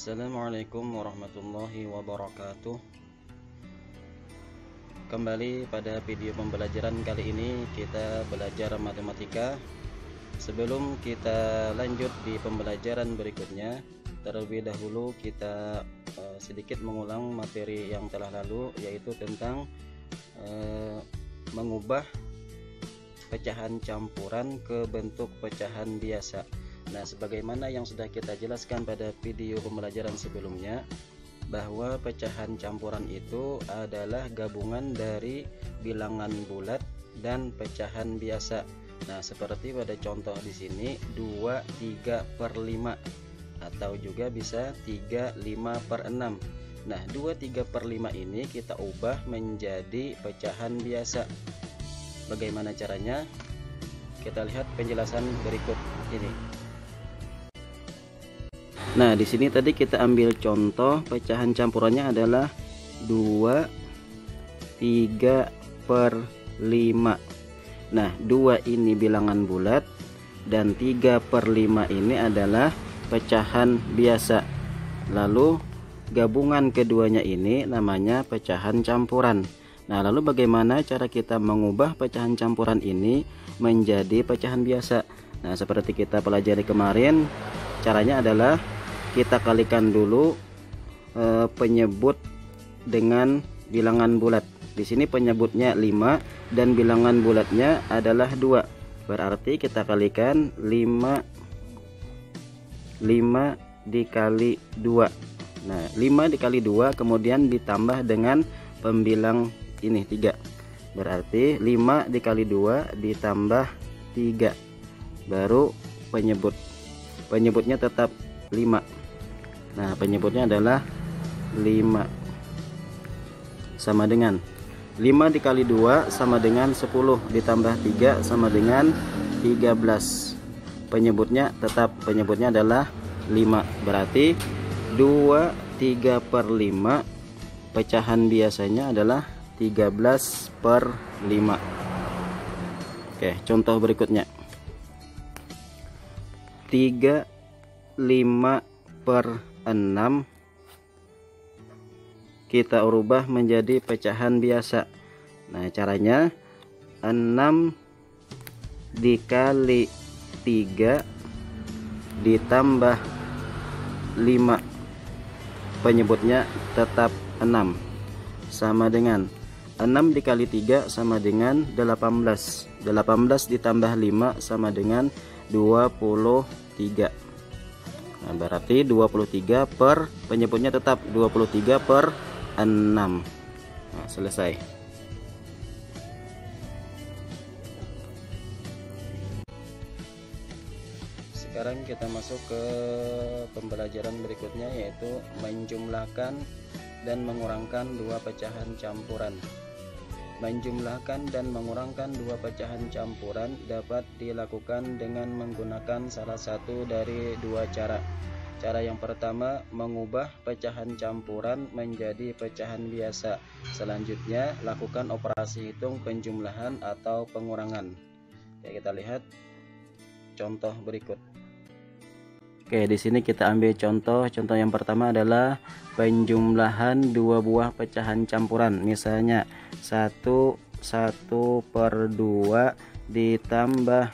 Assalamualaikum warahmatullahi wabarakatuh. Kembali pada video pembelajaran kali ini kita belajar matematika. Sebelum kita lanjut di pembelajaran berikutnya, terlebih dahulu kita sedikit mengulang materi yang telah lalu, yaitu tentang mengubah pecahan campuran ke bentuk pecahan biasa. Nah, sebagaimana yang sudah kita jelaskan pada video pembelajaran sebelumnya, bahwa pecahan campuran itu adalah gabungan dari bilangan bulat dan pecahan biasa. Nah, seperti pada contoh di sini 2/3/5 atau juga bisa 3/5/6. Nah, 2/3/5 ini kita ubah menjadi pecahan biasa. Bagaimana caranya? Kita lihat penjelasan berikut ini. Nah, di sini tadi kita ambil contoh pecahan campurannya adalah 2/3/5. Nah, 2 ini bilangan bulat dan 3/5 ini adalah pecahan biasa. Lalu gabungan keduanya ini namanya pecahan campuran. Nah, lalu bagaimana cara kita mengubah pecahan campuran ini menjadi pecahan biasa? Nah, seperti kita pelajari kemarin, caranya adalah kita kalikan dulu penyebut dengan bilangan bulat. Di sini penyebutnya 5 dan bilangan bulatnya adalah 2. Berarti kita kalikan 5 dikali 2. Nah, 5 dikali 2 kemudian ditambah dengan pembilang ini 3. Berarti 5 dikali 2 ditambah 3. Baru penyebut. Penyebutnya tetap 5. Nah, penyebutnya adalah 5. Sama dengan 5 dikali 2 sama dengan 10 ditambah 3 sama dengan 13. Penyebutnya adalah 5. Berarti 2/3/5 pecahan biasanya adalah 13/5. Oke, contoh berikutnya 3/5/6 kita ubah menjadi pecahan biasa. Nah, caranya 6 dikali 3 ditambah 5. Penyebutnya tetap 6. Sama dengan 6 dikali 3 sama dengan 18. 18 ditambah 5 sama dengan 23. Nah, berarti 23 per penyebutnya tetap 23/6. Nah, selesai. Sekarang kita masuk ke pembelajaran berikutnya, yaitu menjumlahkan dan mengurangkan dua pecahan campuran. Menjumlahkan dan mengurangkan dua pecahan campuran dapat dilakukan dengan menggunakan salah satu dari dua cara. Cara yang pertama, mengubah pecahan campuran menjadi pecahan biasa. Selanjutnya, lakukan operasi hitung penjumlahan atau pengurangan. Ya, kita lihat contoh berikut. Oke, di sini kita ambil contoh. Contoh yang pertama adalah penjumlahan dua buah pecahan campuran. Misalnya 1/2 ditambah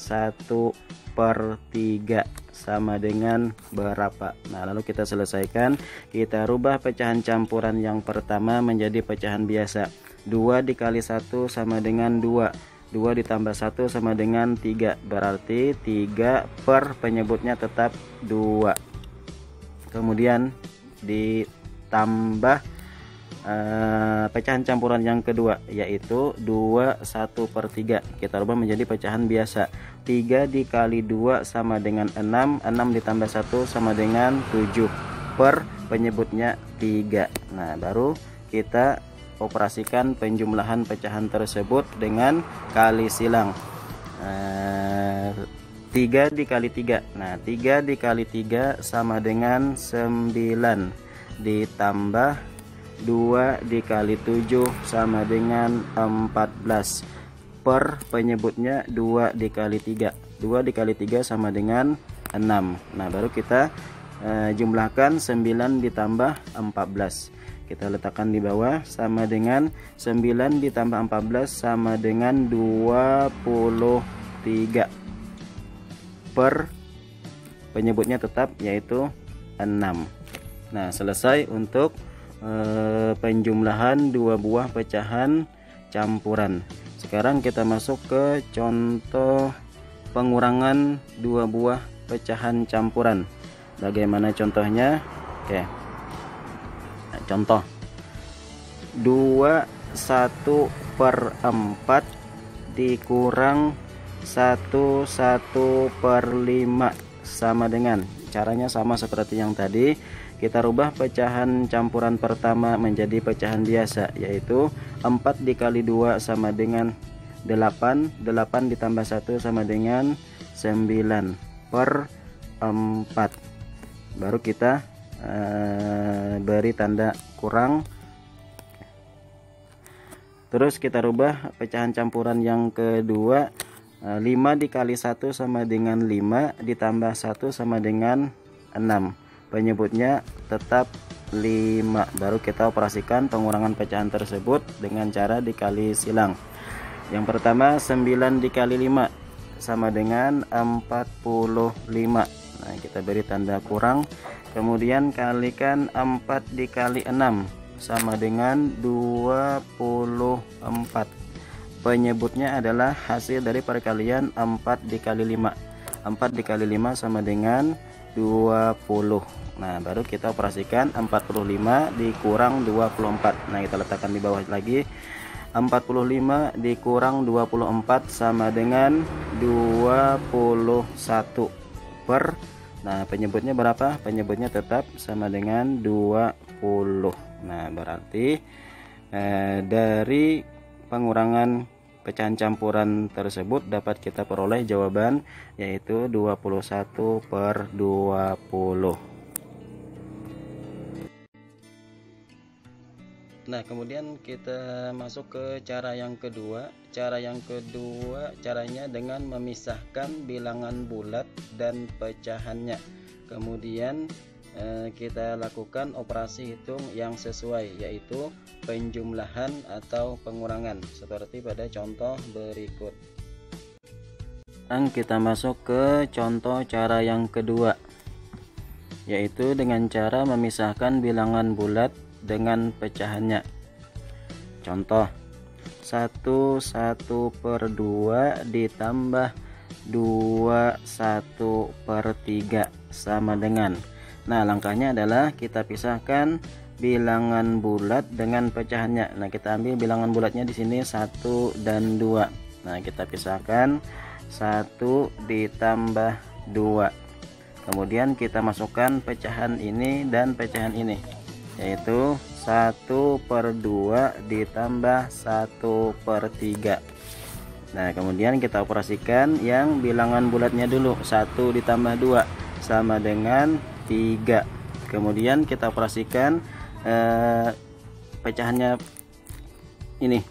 1/3 sama dengan berapa? Nah, lalu kita selesaikan. Kita rubah pecahan campuran yang pertama menjadi pecahan biasa. 2 dikali 1 sama dengan 2. 2 ditambah 1 sama dengan 3. Berarti 3 per penyebutnya tetap 2. Kemudian ditambah pecahan campuran yang kedua, yaitu 2/1/3. Kita rubah menjadi pecahan biasa. 3 dikali 2 sama dengan 6. 6 ditambah 1 sama dengan 7 per penyebutnya 3. Nah, baru kita operasikan penjumlahan pecahan tersebut dengan kali silang. 3 dikali 3. Nah, 3 dikali 3 sama dengan 9 ditambah 2 dikali 7 sama dengan 14 per penyebutnya 2 dikali 3. 2 dikali 3 sama dengan 6. Nah baru kita jumlahkan 9 ditambah 14. Kita letakkan di bawah, sama dengan 9 ditambah 14 sama dengan 23. Per penyebutnya tetap yaitu 6. Nah selesai untuk penjumlahan dua buah pecahan campuran. Sekarang kita masuk ke contoh pengurangan dua buah pecahan campuran. Bagaimana contohnya? Oke. Nah, contoh 21/4 dikurang 1/5 sama dengan, caranya sama seperti yang tadi. Kita rubah pecahan campuran pertama menjadi pecahan biasa, yaitu 4 dikali 2 sama dengan 8. 8 ditambah 1 sama dengan 9/4. Baru kita beri tanda kurang. Terus kita rubah pecahan campuran yang kedua, 5 dikali 1 sama dengan 5 ditambah 1 sama dengan 6. Penyebutnya tetap 5. Baru kita operasikan pengurangan pecahan tersebut dengan cara dikali silang. Yang pertama 9 dikali 5 sama dengan 45. Nah kita beri tanda kurang. Kemudian kalikan 4 dikali 6 sama dengan 24. Penyebutnya adalah hasil dari perkalian 4 dikali 5. 4 dikali 5 sama dengan 20. Nah baru kita operasikan 45 dikurang 24. Nah kita letakkan di bawah lagi. 45 dikurang 24 sama dengan 21 per. Nah penyebutnya berapa? Penyebutnya tetap sama dengan 20. Nah berarti dari pengurangan pecahan campuran tersebut dapat kita peroleh jawaban, yaitu 21/20. Nah kemudian kita masuk ke cara yang kedua. Caranya dengan memisahkan bilangan bulat dan pecahannya. Kemudian kita lakukan operasi hitung yang sesuai, yaitu penjumlahan atau pengurangan seperti pada contoh berikut. Dan kita masuk ke contoh cara yang kedua, yaitu dengan cara memisahkan bilangan bulat dengan pecahannya. Contoh 1/2 ditambah 1/3 sama dengan. Nah langkahnya adalah kita pisahkan bilangan bulat dengan pecahannya. Nah kita ambil bilangan bulatnya di sini 1 dan 2. Nah kita pisahkan 1 ditambah 2. Kemudian kita masukkan pecahan ini dan pecahan ini, yaitu 1/2 ditambah 1/3. Nah kemudian kita operasikan yang bilangan bulatnya dulu. 1 ditambah 2 sama dengan 3. Kemudian kita operasikan pecahannya ini.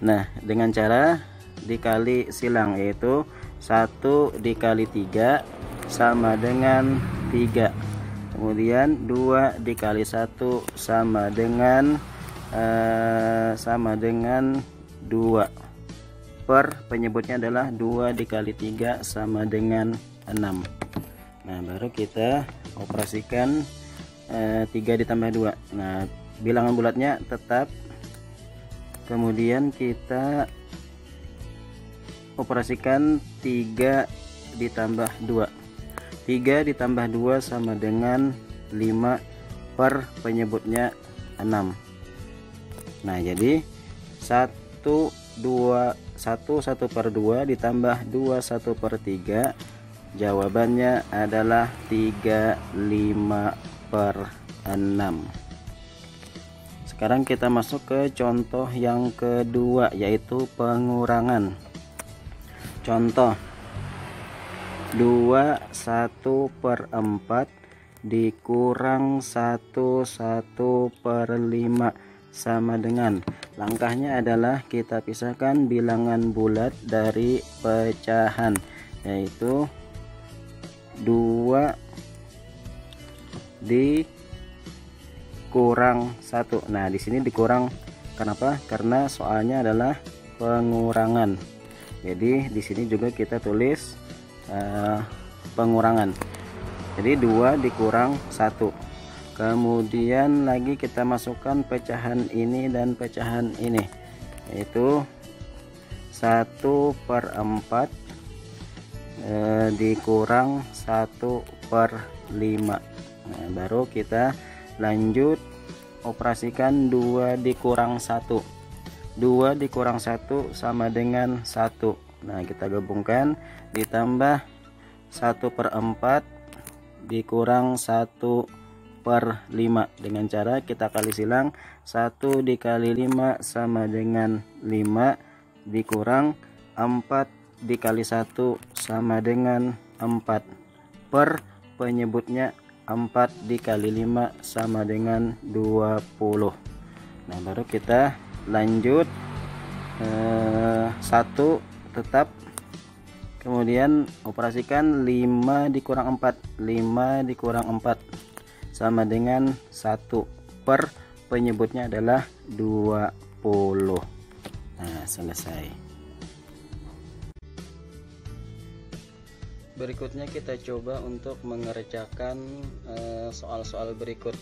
Nah dengan cara dikali silang, yaitu 1 dikali 3 sama dengan 3. Kemudian 2 dikali 1 sama dengan 2. Per penyebutnya adalah 2 dikali 3 sama dengan 6. Nah baru kita operasikan 3 ditambah 2. Nah bilangan bulatnya tetap. Kemudian kita operasikan 3 ditambah 2. 3 ditambah 2 sama dengan 5 per penyebutnya 6. Nah jadi 1/2 ditambah 1/3, jawabannya adalah 35/6. Sekarang kita masuk ke contoh yang kedua, yaitu pengurangan. Contoh 21/4 dikurang 1/5 sama dengan. Langkahnya adalah kita pisahkan bilangan bulat dari pecahan, yaitu 2 dikurang 1. Nah, di sini dikurang, kenapa? Karena soalnya adalah pengurangan. Jadi di sini juga kita tulis pengurangan. Jadi 2 dikurang 1. Kemudian lagi kita masukkan pecahan ini dan pecahan ini, yaitu 1/4 dikurang 1/5. Nah, baru kita lanjut operasikan 2 dikurang 1. 2 dikurang 1 sama dengan 1. Nah, kita gabungkan, ditambah 1/4 dikurang 1/5 dengan cara kita kali silang. 1 dikali 5 sama dengan 5, dikurang 4 dikali 1 sama dengan 4, per penyebutnya 4 dikali 5 sama dengan 20. Nah, baru kita lanjut 1 tetap, kemudian operasikan 5 dikurang 4. 5 dikurang 4 sama dengan 1, per penyebutnya adalah 20. Nah, selesai. Berikutnya kita coba untuk mengerjakan soal-soal berikut.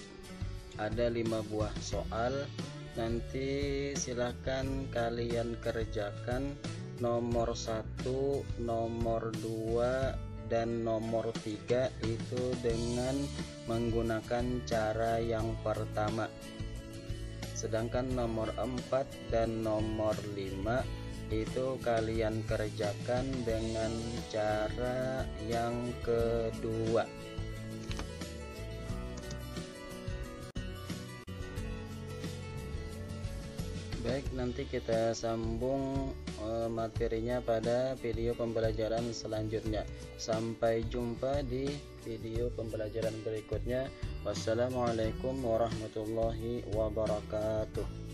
Ada 5 buah soal. Nanti silahkan kalian kerjakan nomor 1, nomor 2, dan nomor 3 itu dengan menggunakan cara yang pertama. Sedangkan nomor 4 dan nomor 5 itu kalian kerjakan dengan cara yang kedua. Baik, nanti kita sambung materinya pada video pembelajaran selanjutnya. Sampai jumpa di video pembelajaran berikutnya. Wassalamualaikum warahmatullahi wabarakatuh.